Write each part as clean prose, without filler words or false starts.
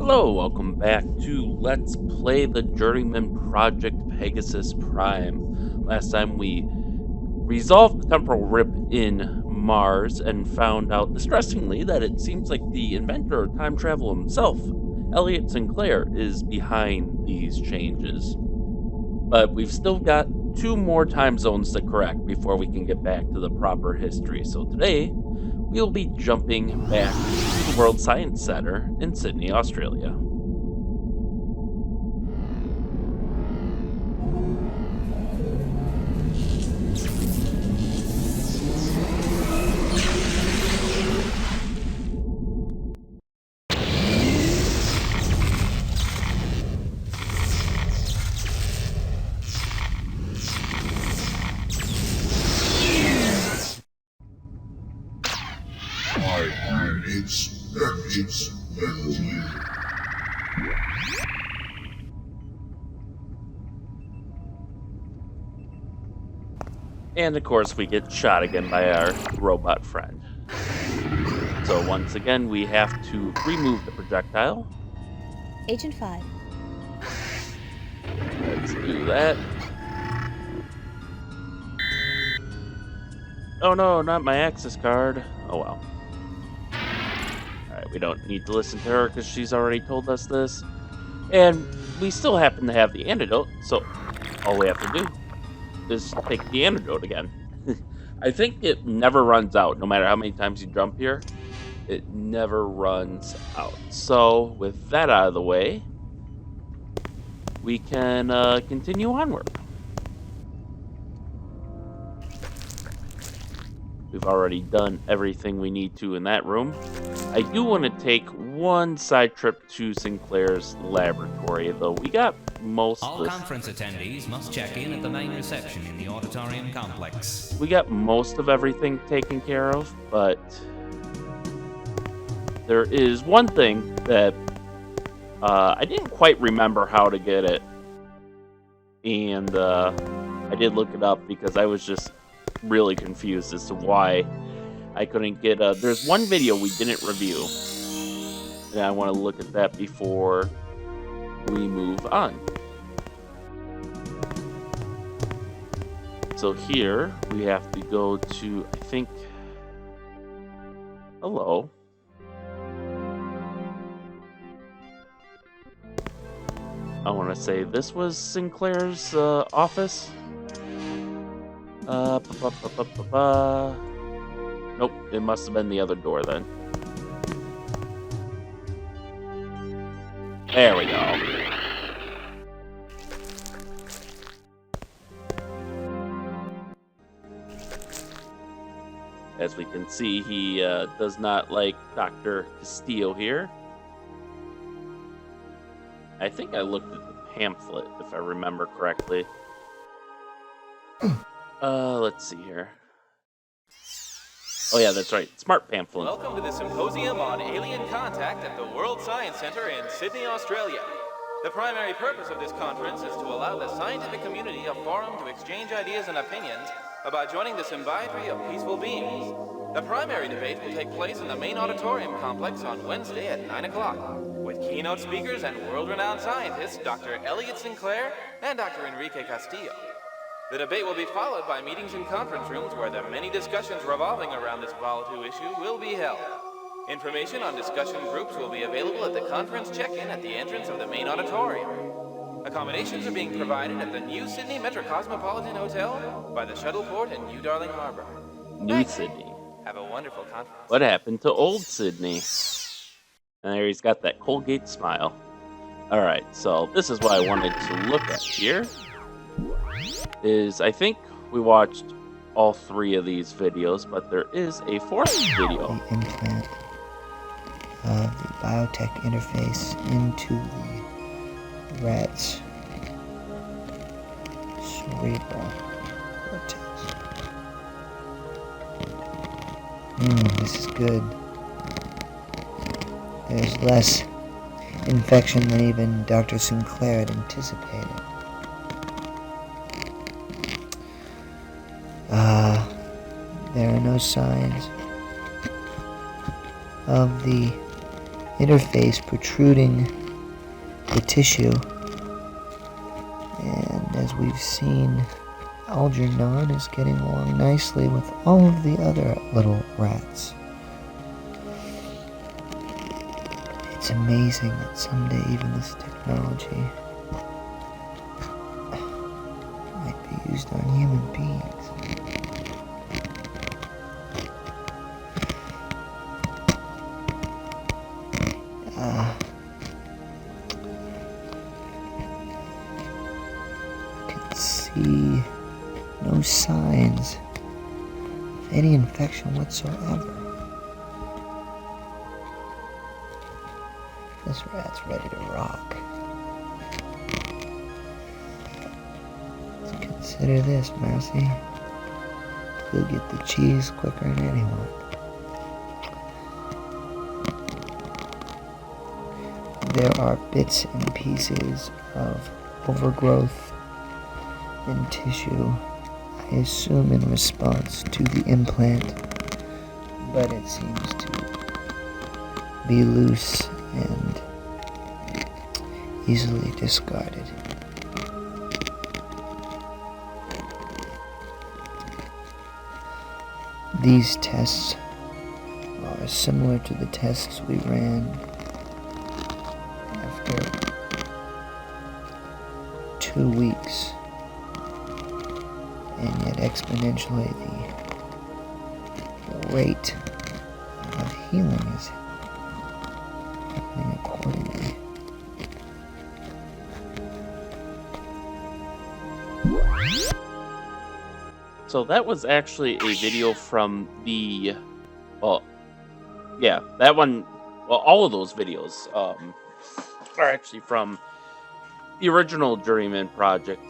Hello, welcome back to Let's Play the Journeyman Project Pegasus Prime. Last time we resolved the temporal rip in Mars and found out, distressingly, that it seems like the inventor of time travel himself, Elliot Sinclair, is behind these changes. But we've still got two more time zones to correct before we can get back to the proper history. So today, we'll be jumping back to the World Science Center in Sydney, Australia. And of course, we get shot again by our robot friend. So once again, we have to remove the projectile. Agent 5. Let's do that. Oh no, not my access card. Oh well. Alright, we don't need to listen to her because she's already told us this. And we still happen to have the antidote, so all we have to do is take the antidote again. I think it never runs out, no matter how many times you jump here. It never runs out. So, with that out of the way, we can continue onward. We've already done everything we need to in that room. I do want to take one side trip to Sinclair's laboratory, though we got most All of this. conference attendees must check in at the main reception in the auditorium complex. We got most of everything taken care of, but there is one thing that I didn't quite remember how to get it, and I did look it up because I was just really confused as to why I couldn't get there's one video we didn't review, and I want to look at that before we move on. So here we have to go to, I think, hello. I want to say this was Sinclair's office. Nope, it must have been the other door then. There we go. As we can see, he does not like Dr. Castillo here. I think I looked at the pamphlet, if I remember correctly. Let's see here. Oh yeah, that's right. Smart pamphlet. Welcome to the Symposium on Alien Contact at the World Science Center in Sydney, Australia. The primary purpose of this conference is to allow the scientific community a forum to exchange ideas and opinions about joining the symbiotry of peaceful beings. The primary debate will take place in the main auditorium complex on Wednesday at 9 o'clock, with keynote speakers and world-renowned scientists Dr. Elliot Sinclair and Dr. Enrique Castillo. The debate will be followed by meetings in conference rooms where the many discussions revolving around this volatile issue will be held. Information on discussion groups will be available at the conference check-in at the entrance of the main auditorium. Accommodations are being provided at the New Sydney Metrocosmopolitan Hotel by the shuttle port in New Darling Harbor. New Sydney. Have a wonderful conference. What happened to old Sydney? And there he's got that Colgate smile. Alright, so this is what I wanted to look at here. Is I think we watched all three of these videos, but there is a fourth video. The implant of the biotech interface into the rat's cerebral cortex. This is good. There's less infection than even Dr. Sinclair had anticipated. There are no signs of the interface protruding the tissue. And as we've seen, Algernon is getting along nicely with all of the other little rats. It's amazing that someday even this technology might be used on human beings. Can see no signs of any infection whatsoever. This rat's ready to rock. So consider this, Mercy. You'll get the cheese quicker than anyone. There are bits and pieces of overgrowth in tissue, I assume in response to the implant, but it seems to be loose and easily discarded. These tests are similar to the tests we ran after 2 weeks, and yet exponentially the rate of healing is happening accordingly. So that was actually a video from the, well, yeah, that one, well, all of those videos are actually from the original Journeyman project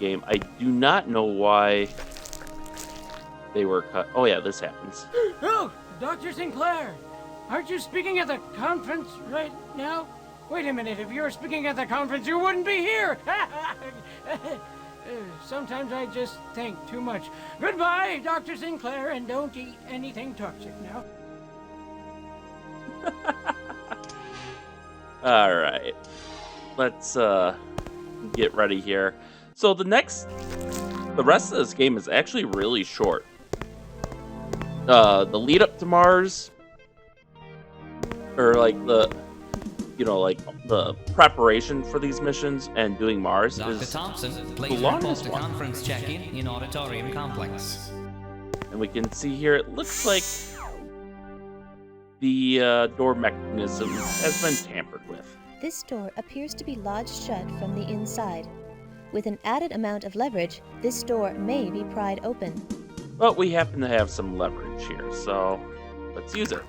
game. I do not know why they were cut. Oh yeah, this happens. Oh, Dr. Sinclair, aren't you speaking at the conference right now? Wait a minute, if you were speaking at the conference, you wouldn't be here! Sometimes I just think too much. Goodbye, Dr. Sinclair, and don't eat anything toxic now. All right, let's get ready here. So the rest of this game is actually really short. The lead up to Mars, or like the preparation for these missions and doing Mars Dr. is Thompson, the please report longest to one. conference check-in in Auditorium Complex. And we can see here, it looks like the door mechanism has been tampered with. This door appears to be lodged shut from the inside. With an added amount of leverage, this door may be pried open. But we happen to have some leverage here, so let's use it.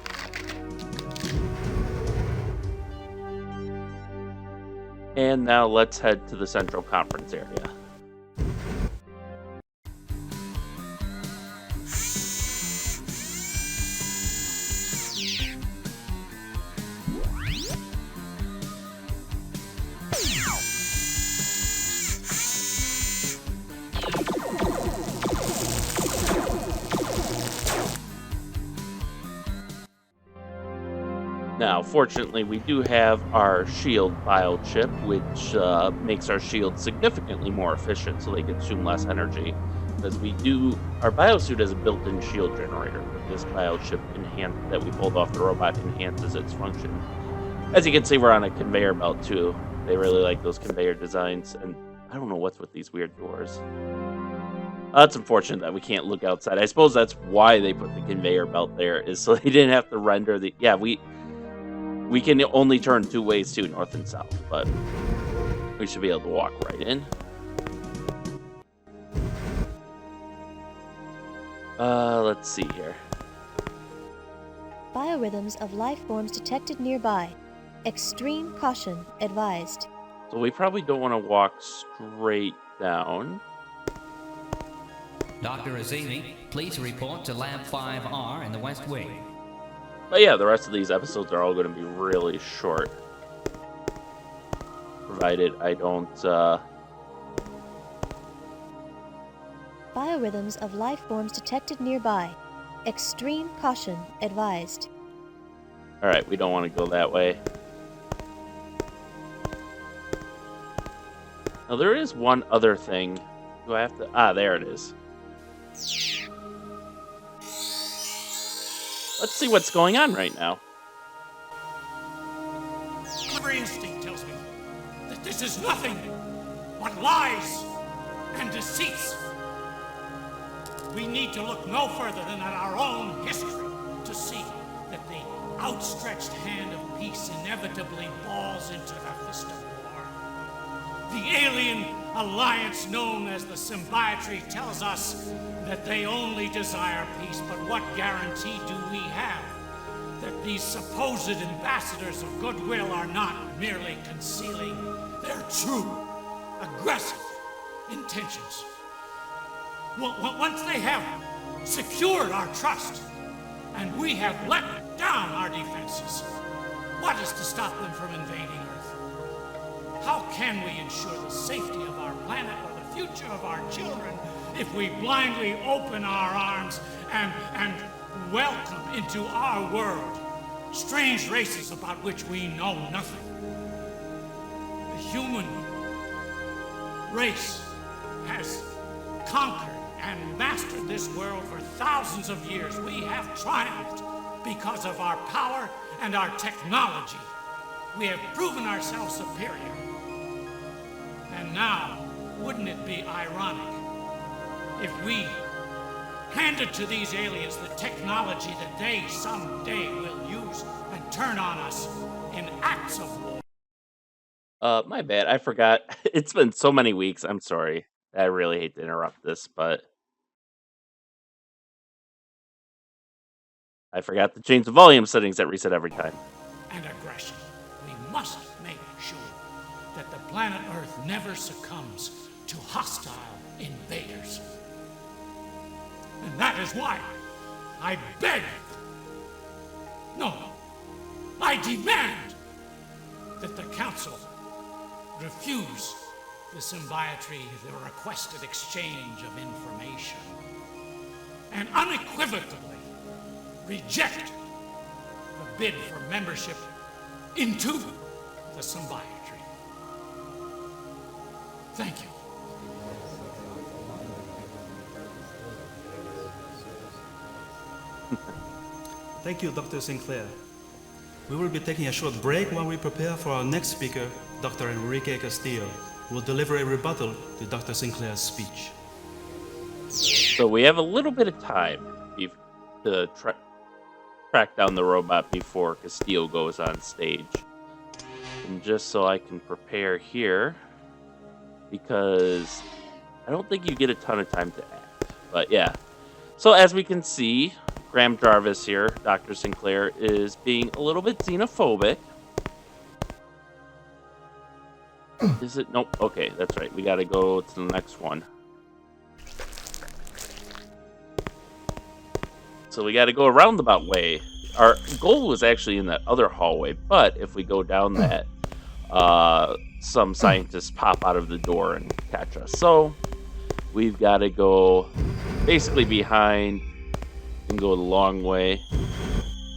And now let's head to the central conference area. Now, fortunately, we do have our shield bio chip, which makes our shield significantly more efficient, so they consume less energy. Because our biosuit has a built-in shield generator. This bio chip that we pulled off the robot enhances its function. As you can see, we're on a conveyor belt too. They really like those conveyor designs, and I don't know what's with these weird doors. It's unfortunate that we can't look outside. I suppose that's why they put the conveyor belt there, is so they didn't have to render the. Yeah, we can only turn 2 ways too, north and south, but we should be able to walk right in. Let's see here. Biorhythms of life forms detected nearby. Extreme caution advised. So we probably don't want to walk straight down. Dr. Azimi, please report to Lab 5R in the West Wing. But yeah, the rest of these episodes are all going to be really short. Provided I don't, Biorhythms of life forms detected nearby. Extreme caution advised. Alright, we don't want to go that way. Now, there is one other thing. Do I have to... Ah, there it is. Let's see what's going on right now. Every instinct tells me that this is nothing but lies and deceits. We need to look no further than at our own history to see that the outstretched hand of peace inevitably falls into the fist of war. The alien alliance known as the Symbiotry tells us that they only desire peace, but what guarantee do we have that these supposed ambassadors of goodwill are not merely concealing their true, aggressive intentions? Once they have secured our trust, and we have let down our defenses, what is to stop them from invading Earth? How can we ensure the safety of our planet or the future of our children if we blindly open our arms and welcome into our world strange races about which we know nothing? The human race has conquered and mastered this world for thousands of years. We have triumphed because of our power and our technology. We have proven ourselves superior. And now, wouldn't it be ironic if we handed to these aliens the technology that they someday will use and turn on us in acts of war? My bad. I forgot. It's been so many weeks. I'm sorry. I really hate to interrupt this, but I forgot to change the volume settings that reset every time. And aggression. We must make sure that the planet Earth never succumbs to hostile invaders. And that is why I beg, no, I demand that the Council refuse the Symbiotry, the requested exchange of information, and unequivocally reject the bid for membership into the Symbiotry. Thank you. Thank you, Dr. Sinclair. We will be taking a short break while we prepare for our next speaker, Dr. Enrique Castillo, who will deliver a rebuttal to Dr. Sinclair's speech. So we have a little bit of time to track down the robot before Castillo goes on stage. And just so I can prepare here, because I don't think you get a ton of time to act. But yeah. So as we can see, Graham Jarvis here, Dr. Sinclair, is being a little bit xenophobic. Is it? Nope. Okay, that's right. We got to go to the next one. So we got to go a roundabout way. Our goal was actually in that other hallway, but if we go down that, some scientists pop out of the door and catch us. So we've got to go basically behind and go the long way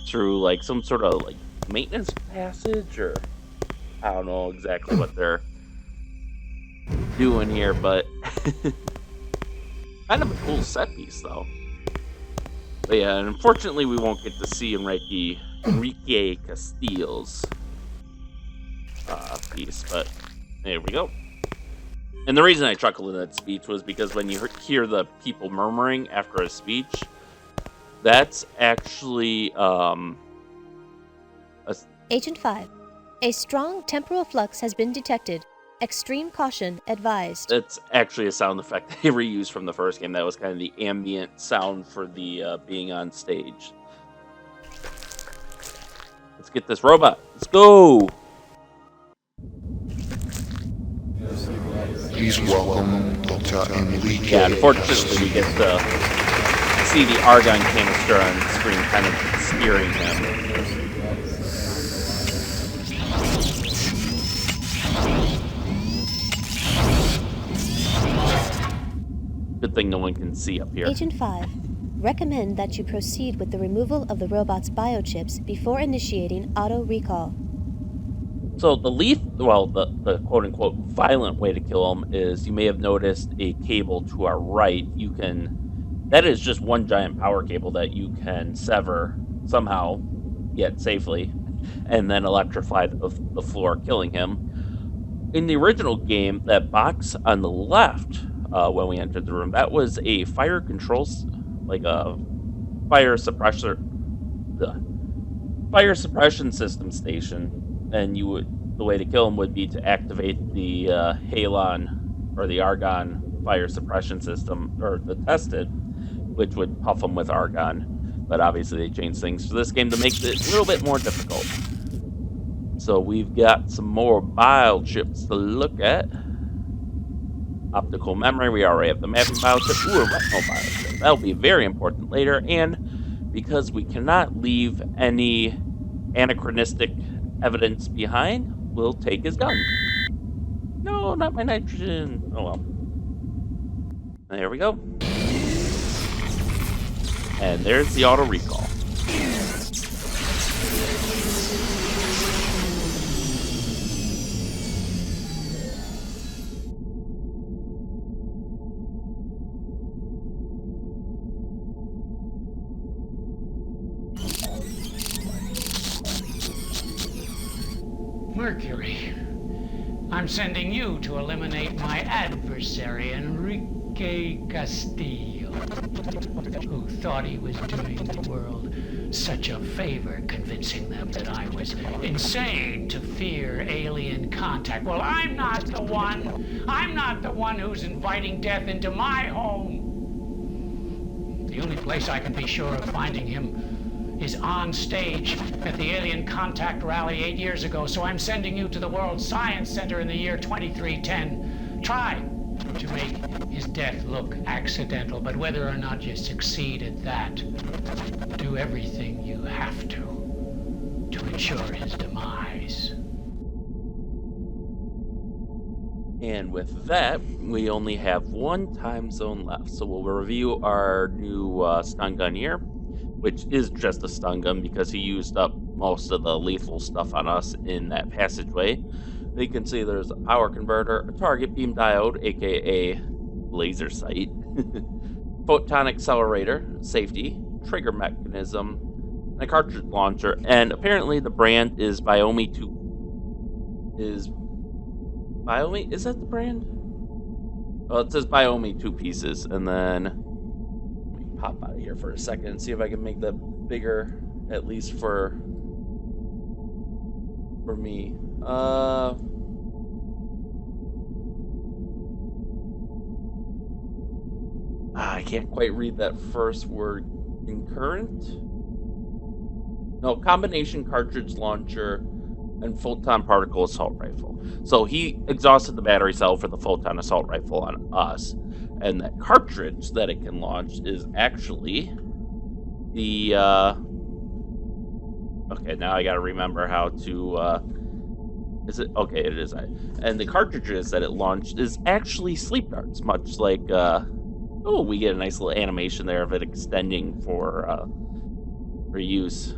through like some sort of like maintenance passage, or I don't know exactly what they're doing here, but kind of a cool set piece though. But yeah, and unfortunately we won't get to see Enrique Castillo's piece, but there we go. And the reason I chuckled in that speech was because when you hear the people murmuring after a speech, that's actually Agent 5. A strong temporal flux has been detected. Extreme caution advised. It's actually a sound effect they reused from the first game. That was kind of the ambient sound for the being on stage. Let's get this robot. Let's go! Please welcome Dr. Enrique. Yeah, unfortunately we get to see the argon canister on screen kind of steering him. Good thing no one can see up here. Agent 5. recommend that you proceed with the removal of the robot's biochips before initiating auto recall. So the quote-unquote violent way to kill him is, you may have noticed a cable to our right. That is just one giant power cable that you can sever somehow, yet safely, and then electrify the floor, killing him. In the original game, that box on the left, when we entered the room, that was a fire controls, like a fire suppressor, the fire suppression system station, and the way to kill him would be to activate the halon or the argon fire suppression system, or the tested, which would puff him with argon. But obviously they changed things for this game to make it a little bit more difficult. So we've got some more biochips to look at. Optical memory, we already have the mapping biochip. Ooh, a retinal biochip. That'll be very important later, and because we cannot leave any anachronistic evidence behind, we'll take his gun. No, not my nitrogen. Oh well. There we go. And there's the auto recall. Mercury, I'm sending you to eliminate my adversary, Enrique Castillo, who thought he was doing the world such a favor, convincing them that I was insane to fear alien contact. Well, I'm not the one. I'm not the one who's inviting death into my home. The only place I can be sure of finding him is on stage at the Alien Contact Rally 8 years ago, so I'm sending you to the World Science Center in the year 2310. Try to make his death look accidental, but whether or not you succeed at that, do everything you have to ensure his demise. And with that, we only have one time zone left, so we'll review our new stun gun here, which is just a stun gun because he used up most of the lethal stuff on us in that passageway. You can see there's a power converter, a target beam diode, aka laser sight, photon accelerator, safety, trigger mechanism, and a cartridge launcher. And apparently the brand is Biomi 2. Is that the brand? Well, it says Biomi 2 pieces, and then pop out of here for a second and see if I can make that bigger, at least for me. I can't quite read that first word. Concurrent? No, combination cartridge launcher and photon particle assault rifle. So he exhausted the battery cell for the photon assault rifle on us. And that cartridge that it can launch is actually the, okay, now I gotta remember how to, is it? Okay, it is. And the cartridges that it launched is actually sleep darts, much like, oh, we get a nice little animation there of it extending for use.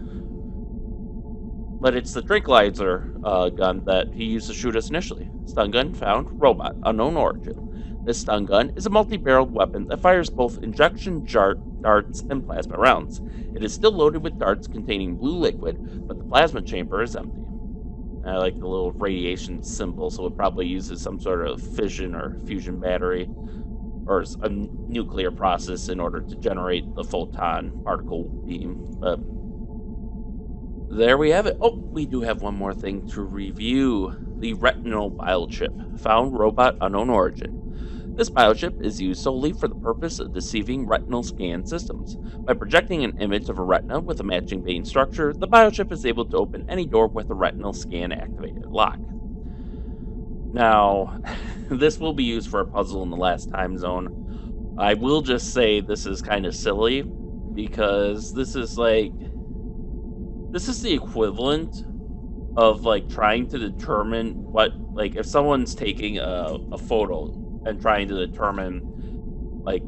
But it's the tranquilizer gun that he used to shoot us initially. Stun gun found, robot, unknown origin. This stun gun is a multi-barreled weapon that fires both injection darts and plasma rounds. It is still loaded with darts containing blue liquid, but the plasma chamber is empty. I like the little radiation symbol, so it probably uses some sort of fission or fusion battery or a nuclear process in order to generate the photon particle beam. But there we have it. Oh, we do have one more thing to review. The retinal biochip, found, robot, unknown origin. This biochip is used solely for the purpose of deceiving retinal scan systems. By projecting an image of a retina with a matching vein structure, the biochip is able to open any door with a retinal scan activated lock. Now, this will be used for a puzzle in the last time zone. I will just say this is kind of silly, because this is the equivalent of like trying to determine what, like if someone's taking a photo and trying to determine like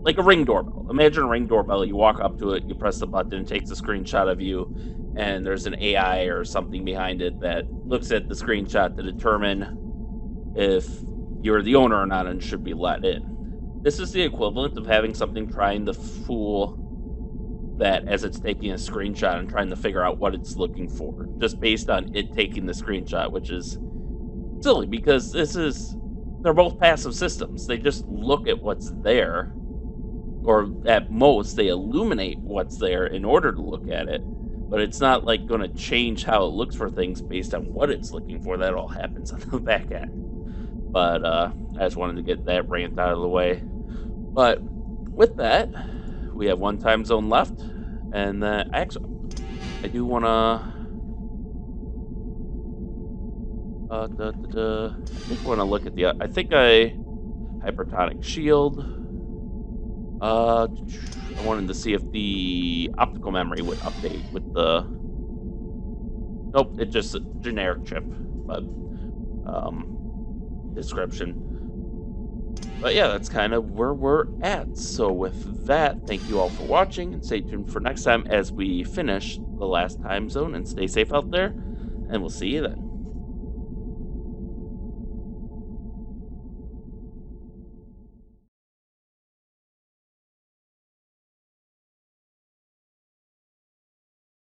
like a Ring doorbell. Imagine a Ring doorbell. You walk up to it, you press the button, it takes a screenshot of you, and there's an AI or something behind it that looks at the screenshot to determine if you're the owner or not and should be let in. This is the equivalent of having something trying to fool that as it's taking a screenshot and trying to figure out what it's looking for, just based on it taking the screenshot, which is silly because they're both passive systems. They just look at what's there, or at most they illuminate what's there in order to look at it, but it's not like going to change how it looks for things based on what it's looking for. That all happens on the back end. But I just wanted to get that rant out of the way. But with that, we have one time zone left, and actually, I do want to. I think I want to look at the. I think hypertonic shield. I wanted to see if the optical memory would update with the. Nope, it's just a generic chip, but description. But yeah, that's kind of where we're at. So with that, thank you all for watching, and stay tuned for next time as we finish the last time zone, and stay safe out there, and we'll see you then.